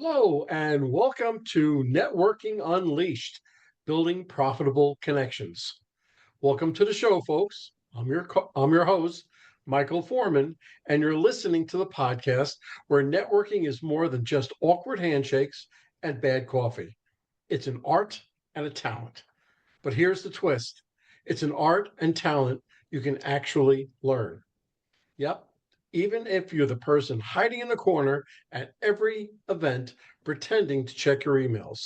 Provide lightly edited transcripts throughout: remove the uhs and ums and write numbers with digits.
Hello, and welcome to Networking Unleashed, Building Profitable Connections. Welcome to the show, folks. I'm your host, Michael Forman, and you're listening to the podcast where networking is more than just awkward handshakes and bad coffee. It's an art and a talent. But here's the twist. It's an art and talent you can actually learn. Yep. Even if you're the person hiding in the corner at every event pretending to check your emails.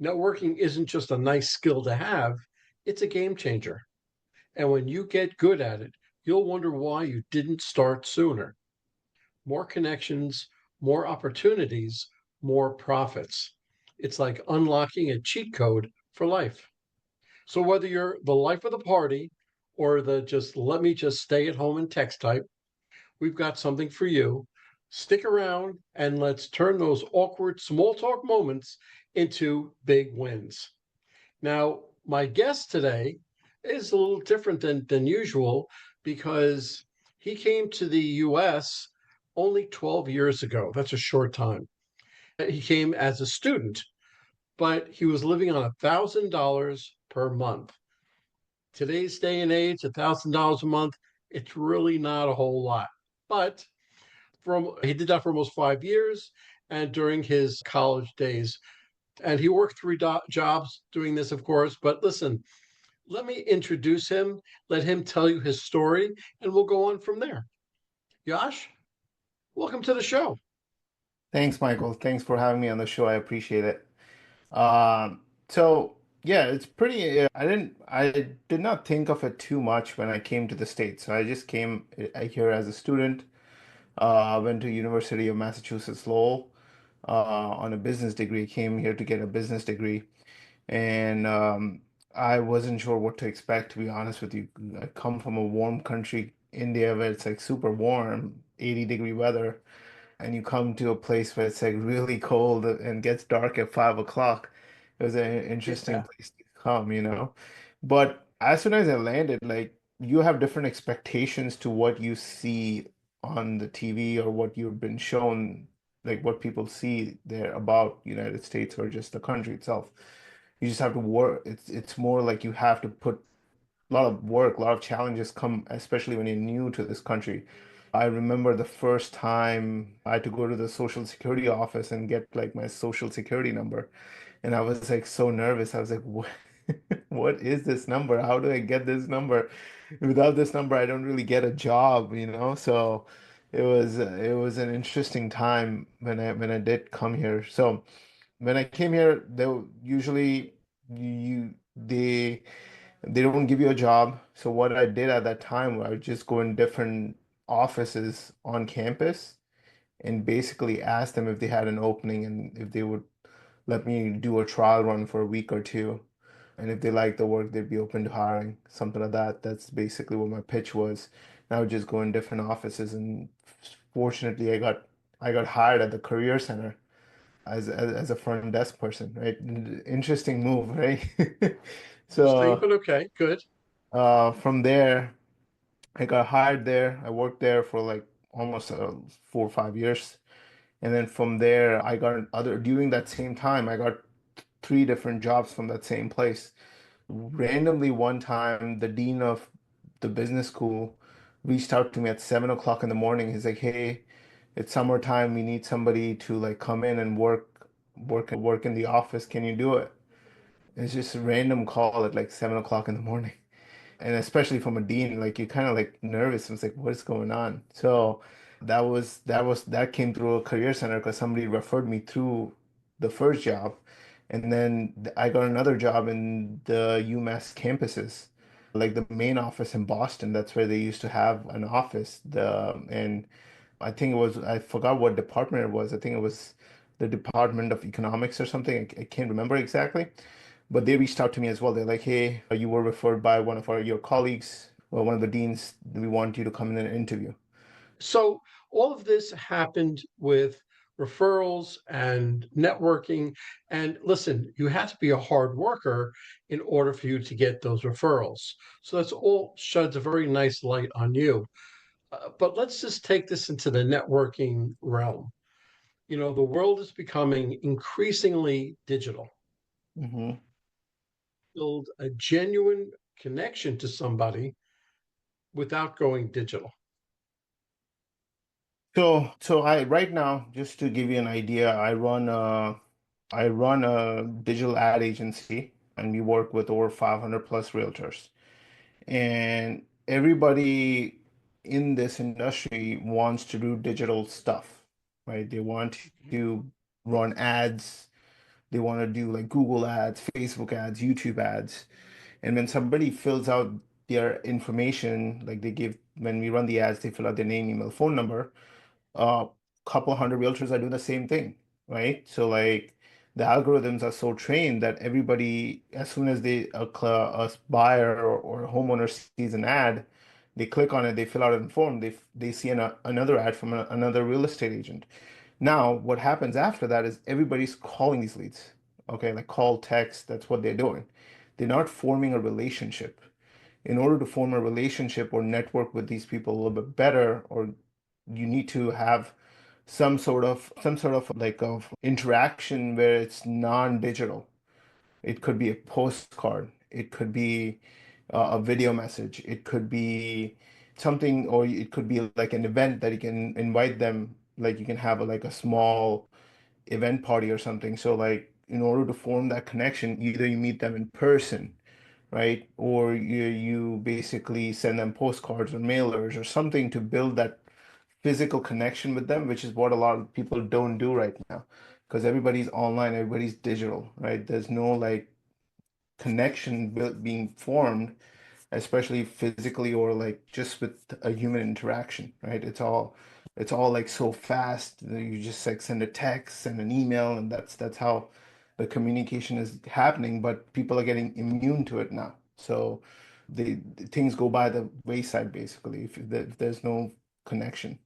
Networking isn't just a nice skill to have, it's a game changer. And when you get good at it, you'll wonder why you didn't start sooner. More connections, more opportunities, more profits. It's like unlocking a cheat code for life. So whether you're the life of the party or the just let me just stay at home and text type, we've got something for you. Stick around and let's turn those awkward small talk moments into big wins. Now, my guest today is a little different than usual because he came to the US only 12 years ago. That's a short time. He came as a student, but he was living on $1,000 per month. Today's day and age, $1,000 a month, it's really not a whole lot. But he did that for almost 5 years and during his college days. And he worked three jobs doing this, of course. But listen, let me introduce him, let him tell you his story, and we'll go on from there. Yash, welcome to the show. Thanks, Michael. Thanks for having me on the show. I appreciate it. So yeah, it's pretty. I did not think of it too much when I came to the States. So I just came here as a student. Went to University of Massachusetts Lowell on a business degree. Came here to get a business degree, and I wasn't sure what to expect, to be honest with you. I come from a warm country, India, where it's like super warm, 80-degree weather, and you come to a place where it's like really cold and gets dark at 5 o'clock. It was an interesting Yeah. place to come. But as soon as I landed, like you have different expectations to what you see on the TV or what you've been shown, like what people see there about United States or just the country itself. You just have to work. It's more like you have to put a lot of work, a lot of challenges come, especially when you're new to this country. I remember the first time I had to go to the social security office and get like my social security number. And I was like so nervous. I was like, what, what is this number? How do I get this number? Without this number, I don't really get a job. So it was an interesting time when I did come here. So when I came here, usually you they don't give you a job. So what I did at that time, I would just go in different offices on campus and basically ask them if they had an opening and if they would let me do a trial run for a week or two. And if they liked the work, they'd be open to hiring, something like that. That's basically what my pitch was. And I would just go in different offices, and fortunately, I got hired at the career center as a front desk person, right? Interesting move, right? Interesting, So but okay, good. from there, I got hired there. I worked there for like almost 4 or 5 years. And then from there, during that same time, I got three different jobs from that same place. Randomly, one time, the dean of the business school reached out to me at 7 o'clock in the morning. He's like, "Hey, it's summertime. We need somebody to like come in and work in the office. Can you do it?" It's just a random call at like 7 o'clock in the morning. And especially from a dean, like you're kind of like nervous. It's like, what is going on? So that came through a career center because somebody referred me through the first job. And then I got another job in the UMass campuses, like the main office in Boston. That's where they used to have an office. And I think I forgot what department it was. I think it was the Department of Economics or something. I can't remember exactly. But they reached out to me as well. They're like, "Hey, you were referred by one of your colleagues or one of the deans. We want you to come in and interview." So all of this happened with referrals and networking. And listen, you have to be a hard worker in order for you to get those referrals. So that's all sheds a very nice light on you. But let's just take this into the networking realm. The world is becoming increasingly digital. Hmm. Build a genuine connection to somebody without going digital. So I right now, just to give you an idea, I run a digital ad agency, and we work with over 500 plus realtors. And everybody in this industry wants to do digital stuff, right? They want to run ads. They want to do like Google ads, Facebook ads, YouTube ads. And when somebody fills out their information, like when we run the ads, they fill out their name, email, phone number. A couple hundred realtors are doing the same thing, right? So like the algorithms are so trained that everybody, as soon as a buyer or a homeowner sees an ad, they click on it, they fill out an form, they see another ad from another real estate agent. Now, what happens after that is everybody's calling these leads. Okay, like call, text, that's what they're doing. They're not forming a relationship. In order to form a relationship or network with these people a little bit better, or you need to have some sort of like of interaction where it's non-digital. It could be a postcard, it could be a video message, it could be something, or it could be like an event that you can invite them, like you can have like a small event party or something. So like in order to form that connection, either you meet them in person, right? Or you basically send them postcards or mailers or something to build that physical connection with them, which is what a lot of people don't do right now, because everybody's online, everybody's digital, right? There's no like connection being formed, especially physically or like just with a human interaction, right? It's all like so fast. You just like send a text, send an email, and that's how the communication is happening. But people are getting immune to it now, so things go by the wayside basically if there's no connection.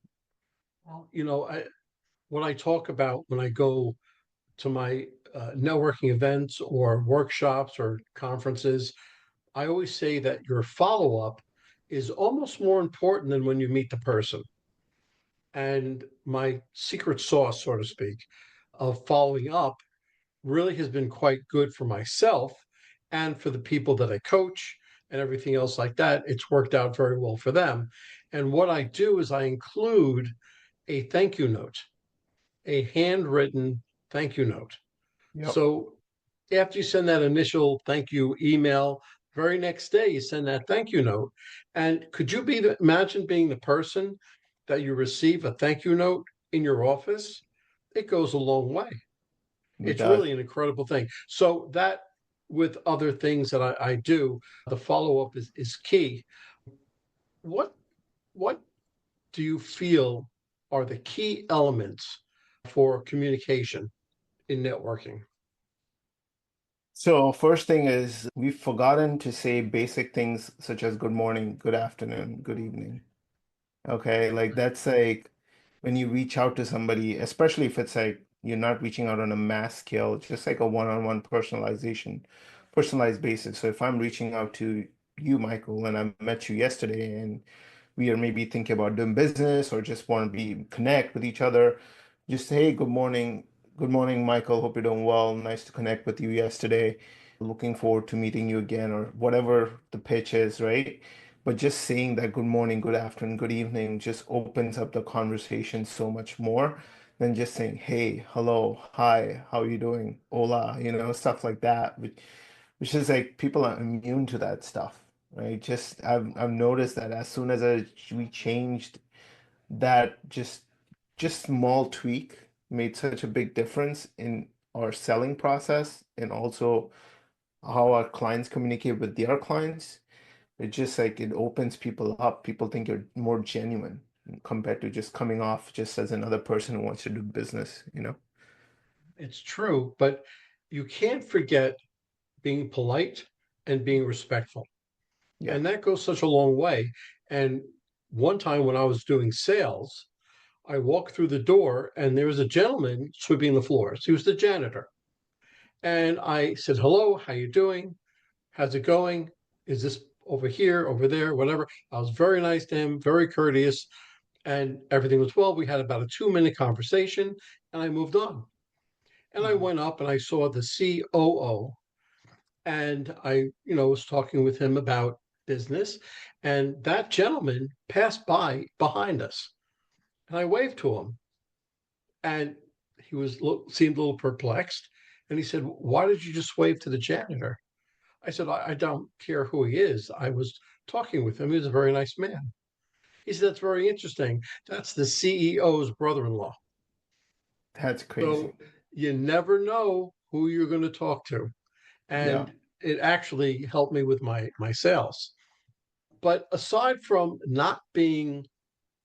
Well, what I talk about when I go to my networking events or workshops or conferences, I always say that your follow up is almost more important than when you meet the person. And my secret sauce, so to speak, of following up really has been quite good for myself and for the people that I coach and everything else like that. It's worked out very well for them. And what I do is I include a thank you note, a handwritten thank you note. Yep. So after you send that initial thank you email, very next day you send that thank you note. And could you imagine being the person that you receive a thank you note in your office? It goes a long way. It It's does. really an incredible thing. So that with other things that I do, the follow up is key. What what do you feel are the key elements for communication in networking? So first thing is we've forgotten to say basic things such as good morning, good afternoon, good evening. Okay, like that's like when you reach out to somebody, especially if it's like you're not reaching out on a mass scale, it's just like a one-on-one personalized basis. So if I'm reaching out to you, Michael, and I met you yesterday and we are maybe thinking about doing business or just want to be connect with each other, just say, hey, good morning, Michael. Hope you're doing well. Nice to connect with you yesterday. Looking forward to meeting you again, or whatever the pitch is, right? But just saying that good morning, good afternoon, good evening just opens up the conversation so much more than just saying, hey, hello, hi, how are you doing? Hola, stuff like that, which is like people are immune to that stuff, right? Just I've noticed that as soon as we changed that, just small tweak made such a big difference in our selling process and also how our clients communicate with their clients. It just like it opens people up. People think you're more genuine compared to just coming off just as another person who wants to do business. It's true, but you can't forget being polite and being respectful. Yeah. And that goes such a long way. And one time when I was doing sales, I walked through the door and there was a gentleman sweeping the floors. He was the janitor. And I said, "Hello, how you doing? How's it going? Is this over here, over there, whatever?" I was very nice to him, very courteous. and everything was well. We had about a 2 minute conversation, and I moved on. And I Mhm. went up and I saw the COO, and I was talking with him about business, and that gentleman passed by behind us, and I waved to him, and he seemed a little perplexed, and he said, "Why did you just wave to the janitor?" I said, "I don't care who he is. I was talking with him. He was a very nice man." He said, "That's very interesting. That's the CEO's brother-in-law." That's crazy. So you never know who you're going to talk to. Yeah. And it actually helped me with my sales. But aside from not being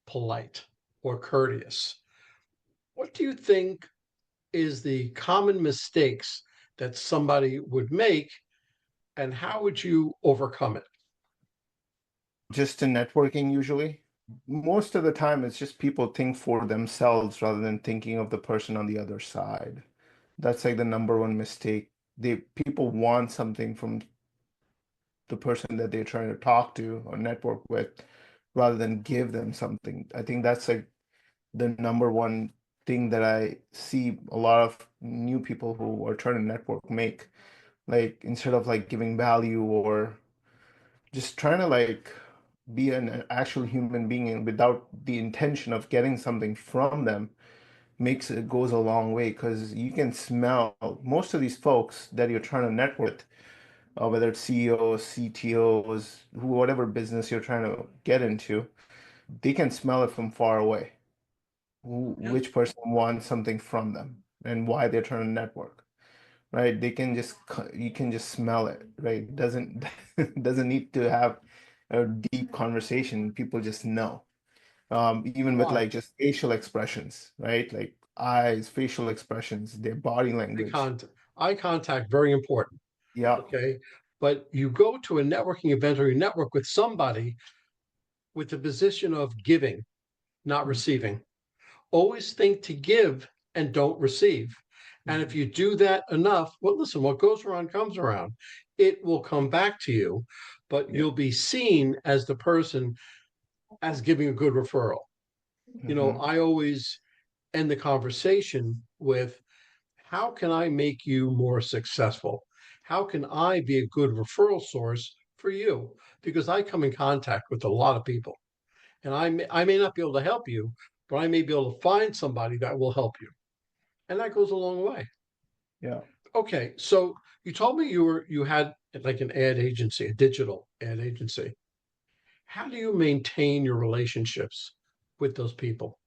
polite or courteous, what do you think is the common mistakes that somebody would make, and how would you overcome it? Just in networking, usually. Most of the time, it's just people think for themselves rather than thinking of the person on the other side. That's like the number one mistake. People want something from the person that they're trying to talk to or network with rather than give them something. I think that's like the number one thing that I see a lot of new people who are trying to network make. Like instead of like giving value or just trying to like be an actual human being and without the intention of getting something from them makes it goes a long way because you can smell most of these folks that you're trying to network with, whether it's CEOs, CTOs, whatever business you're trying to get into, they can smell it from far away. Yeah. Which person wants something from them and why they're trying to network, right? You can just smell it, right? It doesn't need to have a deep conversation. People just know. Even with Why? like just facial expressions, right? Like eyes, facial expressions, their body Eye language. contact, eye contact, very important. Yeah. Okay. But you go to a networking event or you network with somebody with the position of giving, not receiving. Always think to give and don't receive. And if Mhm. you do that enough, well, listen, what goes around comes around. It will come back to you, but Yeah. you'll be seen as the person as giving a good referral. Hmm. I always end the conversation with, how can I make you more successful? How can I be a good referral source for you? Because I come in contact with a lot of people, and I may not be able to help you, but I may be able to find somebody that will help you. And that goes a long way. Yeah. Okay, so you told me you had like an ad agency, a digital ad agency. How do you maintain your relationships with those people?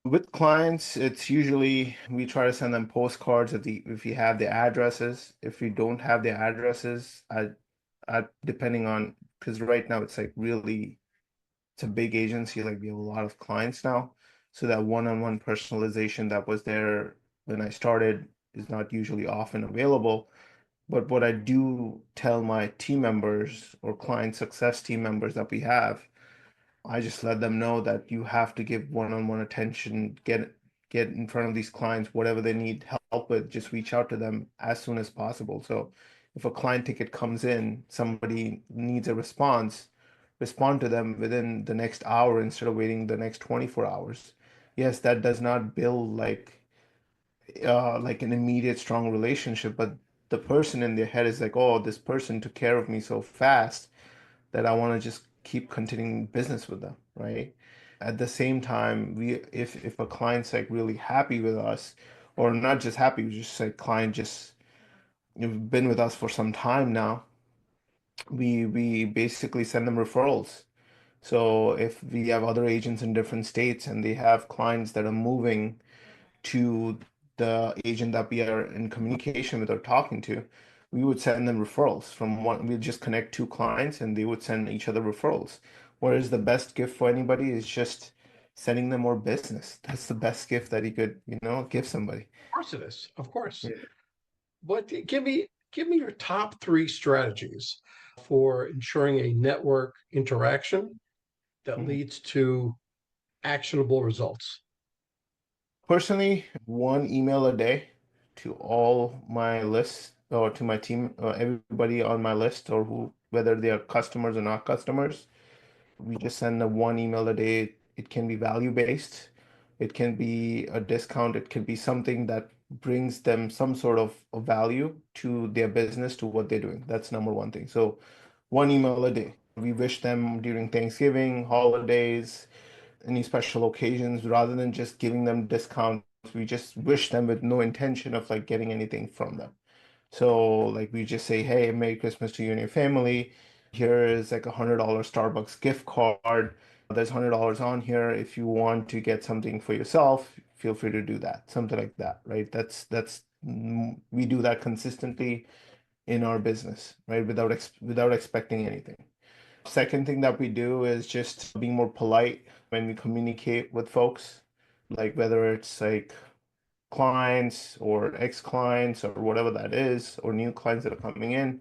With clients, it's usually we try to send them postcards if you have the addresses. If we don't have the addresses, I depending on because right now it's like really it's a big agency, like we have a lot of clients now. So that one-on-one personalization that was there when I started is not usually often available. But what I do tell my team members or client success team members that we have, I just let them know that you have to give one-on-one attention, get in front of these clients, whatever they need help with, just reach out to them as soon as possible. So if a client ticket comes in, somebody needs a response, respond to them within the next hour instead of waiting the next 24 hours. Yes, that does not build like an immediate strong relationship, but the person in their head is like, oh, this person took care of me so fast that I want to just keep continuing business with them, right? At the same time, we if a client's like really happy with us, or not just happy, we just like client just you've been with us for some time now, we basically send them referrals. So if we have other agents in different states and they have clients that are moving to the agent that we are in communication with or talking to, we would send them referrals from one. We'd just connect two clients and they would send each other referrals. Whereas the best gift for anybody is just sending them more business. That's the best gift that you could, give somebody. Of course it is, of course. Yeah. But give me your top three strategies for ensuring a network interaction that Mhm. leads to actionable results. Personally, one email a day to all my lists or to my team, everybody on my list or whether they are customers or not customers. We just send them one email a day It can be value based. It can be a discount. It can be something that brings them some sort of value to their business, to what they're doing. That's number one thing. So one email a day. We wish them during Thanksgiving, holidays, any special occasions, rather than just giving them discounts. We just wish them with no intention of like getting anything from them. So like we just say, hey, Merry Christmas to you and your family. Here is like $100 Starbucks gift card. There's $100 on here. If you want to get something for yourself, feel free to do that. Something like that, right? We do that consistently in our business, right? Without expecting anything. Second thing that we do is just being more polite when we communicate with folks, like whether it's like clients or ex-clients or whatever that is, or new clients that are coming in,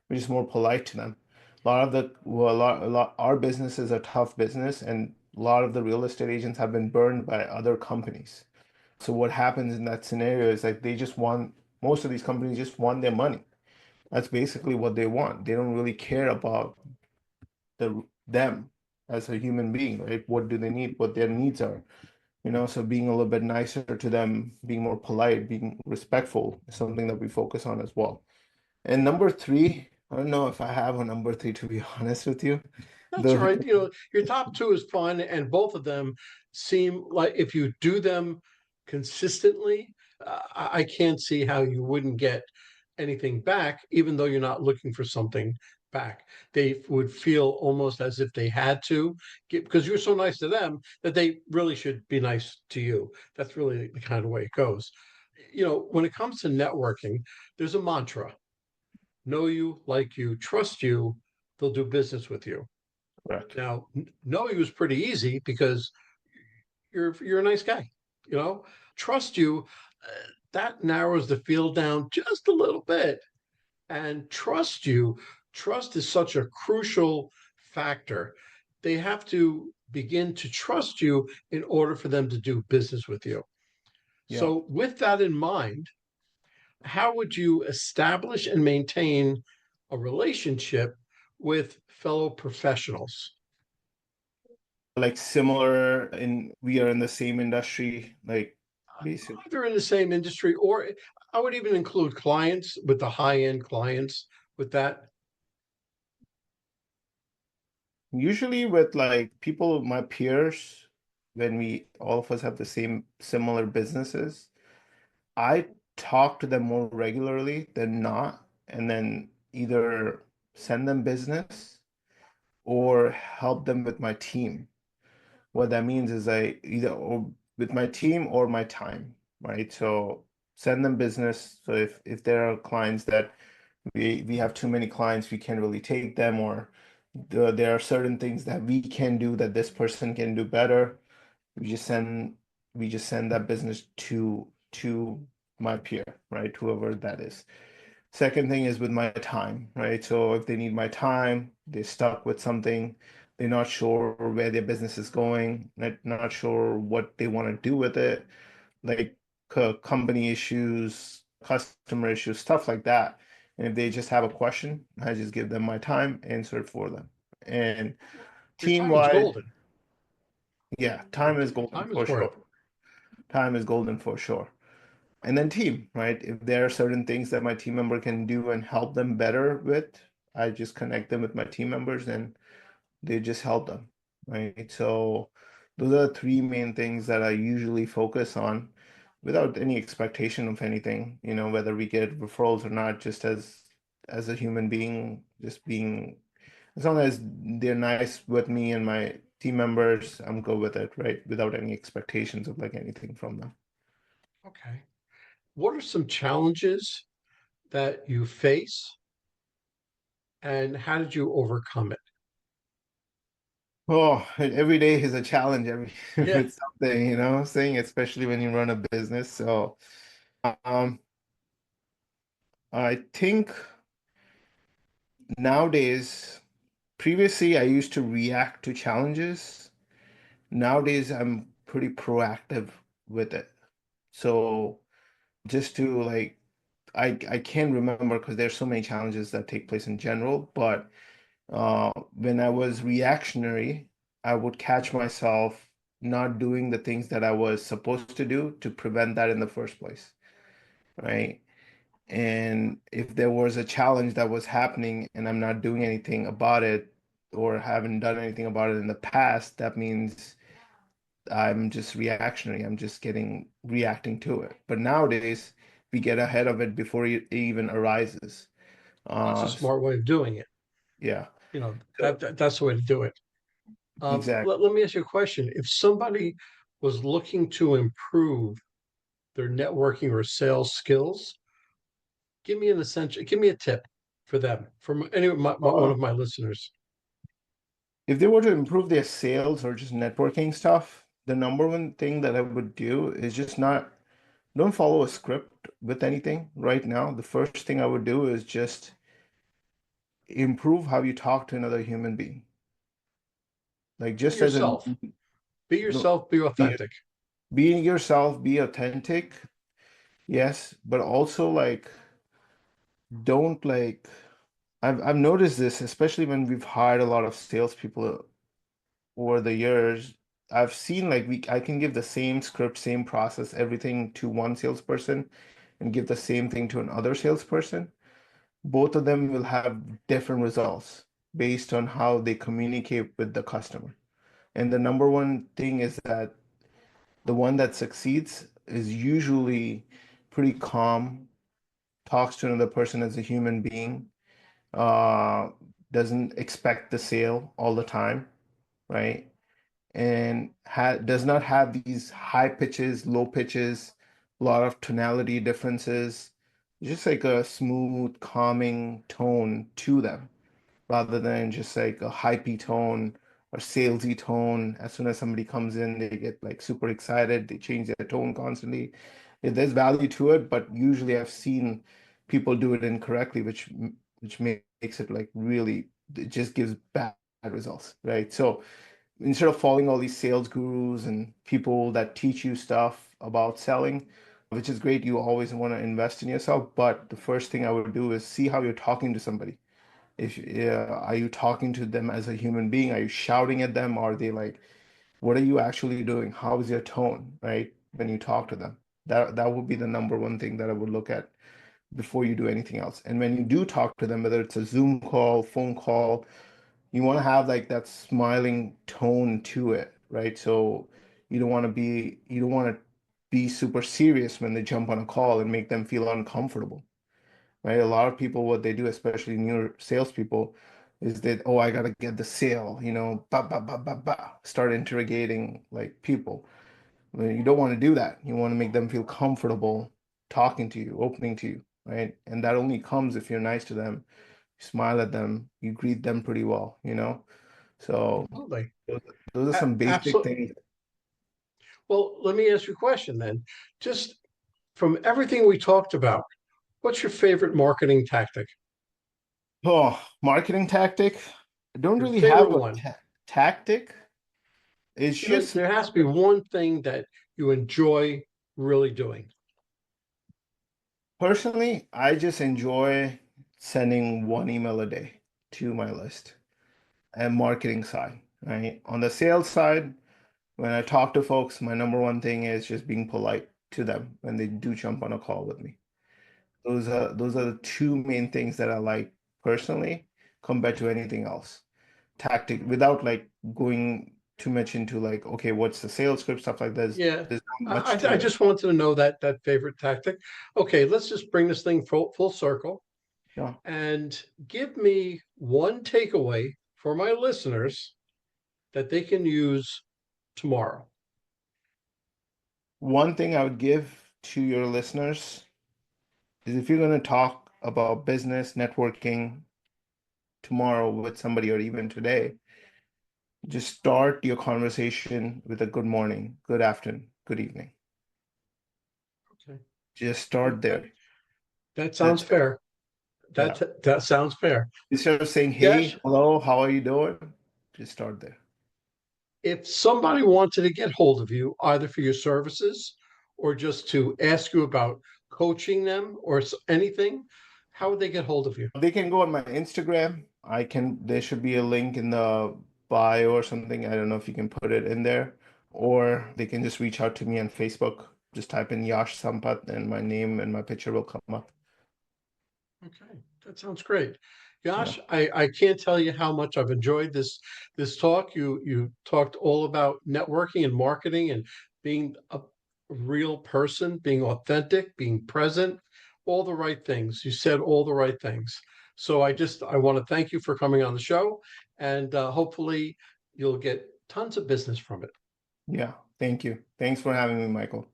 we're just more polite to them. Our business is a tough business, and a lot of the real estate agents have been burned by other companies. So what happens in that scenario is like most of these companies just want their money. That's basically what they want. They don't really care about them as a human being, right? What do they need? What their needs are. So being a little bit nicer to them, being more polite, being respectful is something that we focus on as well. And number three, I don't know if I have a number three, to be honest with you. That's all The right. Your top two is fun, and both of them seem like if you do them consistently, I can't see how you wouldn't get anything back, even though you're not looking for something back. They would feel almost as if they had to, because you're so nice to them that they really should be nice to you. That's really the kind of way it goes. When it comes to networking, there's a mantra: know you, like you, trust you, they'll do business with you. correct. Now, knowing was pretty easy because you're a nice guy, you know. Trust you, that narrows the field down just a little bit. And trust is such a crucial factor. They have to begin to trust you in order for them to do business with you. Yeah. So, with that in mind, how would you establish and maintain a relationship with fellow professionals? Like similar in we are in the same industry, like basically. Either in the same industry, or I would even include clients, with the high end clients with that. Usually with like people, my peers, when we all of us have the same similar businesses, I talk to them more regularly than not, and then either send them business or help them with my team. What that means is I either or with my team or my time, right? So send them business. So if there are clients that we have too many clients, we can't really take them, or there are certain things that we can do that this person can do better. We just send we just send that business to my peer, right? Whoever that is. Second thing is with my time, right? So if they need my time, they're stuck with something, they're not sure where their business is going, not sure what they want to do with it, like company issues, customer issues, stuff like that. And if they just have a question, I just give them my time, answer it for them. And Your team time is wise, golden. yeah, time is golden Time is for worth. sure. Time is golden for sure. And then team, right? If there are certain things that my team member can do and help them better with, I just connect them with my team members and they just help them, right? So those are the three main things that I usually focus on without any expectation of anything, whether we get referrals or not, just as a human being, just being as long as they're nice with me and my team members, I'm good with it, right? Without any expectations of like anything from them. Okay. What are some challenges that you face, and how did you overcome it? Oh, every day is a challenge every Yeah. with something, what I'm saying, especially when you run a business. So, um, I think nowadays, previously I used to react to challenges. Nowadays, I'm pretty proactive with it. So, just to like, I can't remember because there's so many challenges that take place in general, but when I was reactionary, I would catch myself. not doing the things that I was supposed to do to prevent that in the first place, right? And if there was a challenge that was happening and I'm not doing anything about it or haven't done anything about it in the past, that means I'm just reactionary. I'm just getting reacting to it. But nowadays, we get ahead of it before it even arises. That's a So, smart way of doing it. yeah. So That's the way to do it. exactly. Let me ask you a question. If somebody was looking to improve their networking or sales skills, give me a tip for them, from any of one Uh, of my listeners. if they were to improve their sales or just networking stuff, the number one thing that I would do is just not don't follow a script with anything right now. The first thing I would do is just improve how you talk to another human being. Like Be just as a yourself. Be no, yourself. Be be authentic. being yourself, be authentic, yes, but also like don't like I've noticed this, especially when we've hired a lot of salespeople over the years. I've seen like I can give the same script, same process, everything to one salesperson and give the same thing to another salesperson. Both of them will have different results based on how they communicate with the customer. And the number one thing is that the one that succeeds is usually pretty calm, talks to another person as a human being, uh, doesn't expect the sale all the time, right? And does not have these high pitches, low pitches, a lot of tonality differences, just like a smooth, calming tone to them rather than just like a hypey tone or salesy tone. As soon as somebody comes in, they get like super excited, they change their tone constantly. Yeah, there's value to it, but usually I've seen people do it incorrectly, which makes it like really, it just gives bad results, right? So instead of following all these sales gurus and people that teach you stuff about selling, which is great, you always want to invest in yourself. But the first thing I would do is see how you're talking to somebody. If are you talking to them as a human being? Are you shouting at them? Are they like, what are you actually doing? How is your tone, right? When you talk to them. That would be the number one thing that I would look at before you do anything else. And when you do talk to them, whether it's a Zoom call, phone call, you want to have like that smiling tone to it, right? So you don't want to be super serious when they jump on a call and make them feel uncomfortable, right? A lot of people, what they do, especially newer salespeople, is that, oh, I gotta get the sale, start interrogating like people. Well, you don't want to do that. You want to make them feel comfortable talking to you, opening to you, right? And that only comes if you're nice to them, you smile at them, you greet them pretty well, you know? So Absolutely. those, those are some basic Absolutely. things. Well, let me ask you a question then. Just from everything we talked about, what's your favorite marketing tactic? Oh, marketing tactic. I don't Your really have favorite a one? tactic. It's You know, just there has to be one thing that you enjoy really doing. personally, I just enjoy sending one email a day to my list and marketing side, right? On the sales side, when I talk to folks, my number one thing is just being polite to them when they do jump on a call with me. Those are the two main things that I like personally compared to anything else. Tactic without like going too much into like, okay, what's the sales script, stuff like that. Yeah. There's not much I to it. just wanted to know that favorite tactic. Okay, let's just bring this thing full circle Yeah. and give me one takeaway for my listeners that they can use tomorrow. One thing I would give to your listeners is if you're going to talk about business networking tomorrow with somebody or even today, just start your conversation with a good morning, good afternoon, good evening. Okay. Just start That there. that sounds That's fair. yeah. That sounds fair. Instead of saying, hey, Yes, hello, how are you doing? Just start there. if somebody wanted to get hold of you, either for your services or just to ask you about coaching them or anything, how would they get hold of you? They can go on my Instagram. There should be a link in the bio or something. I don't know if you can put it in there. or they can just reach out to me on Facebook. Just type in Yash Sampat and my name and my picture will come up. Okay, that sounds great. Yeah. Gosh, I can't tell you how much I've enjoyed this talk. You talked all about networking and marketing and being a real person, being authentic, being present, all the right things. You said all the right things. So I want to thank you for coming on the show, and hopefully you'll get tons of business from it. Yeah. Thank you. Thanks for having me, Michael.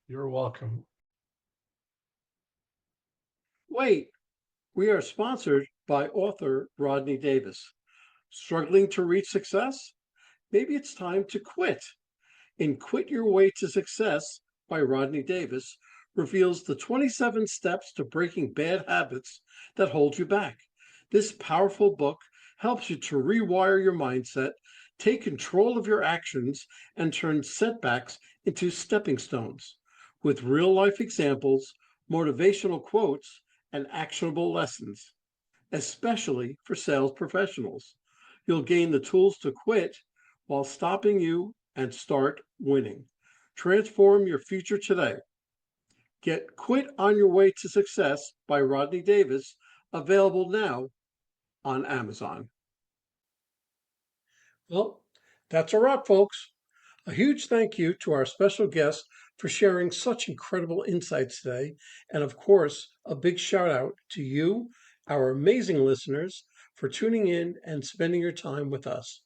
You're welcome. Wait, we are sponsored by author Rodney Davis. Struggling to reach success? Maybe it's time to quit. In Quit Your Way to Success by Rodney Davis reveals the 27 steps to breaking bad habits that hold you back. This powerful book helps you to rewire your mindset, take control of your actions, and turn setbacks into stepping stones. With real life examples, motivational quotes, and actionable lessons, especially for sales professionals. You'll gain the tools to quit while stopping you and start winning. Transform your future today. Get Quit on Your Way to Success by Rodney Davis, available now on Amazon. Well, that's a wrap, folks. A huge thank you to our special guest for sharing such incredible insights today. And of course, a big shout out to you, our amazing listeners, for tuning in and spending your time with us.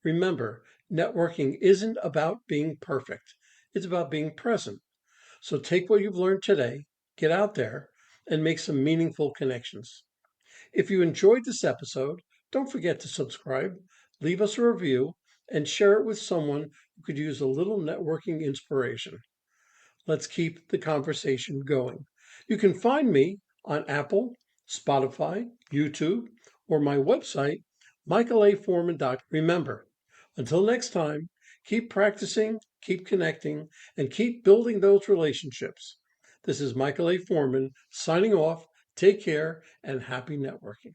Remember, networking isn't about being perfect, it's about being present. So take what you've learned today, get out there, and make some meaningful connections. If you enjoyed this episode, don't forget to subscribe, leave us a review, and share it with someone who could use a little networking inspiration. Let's keep the conversation going. You can find me on Apple, Spotify, YouTube, or my website, michaelaforman.com. Remember, until next time, keep practicing, keep connecting, and keep building those relationships. This is Michael A. Forman signing off. Take care and happy networking.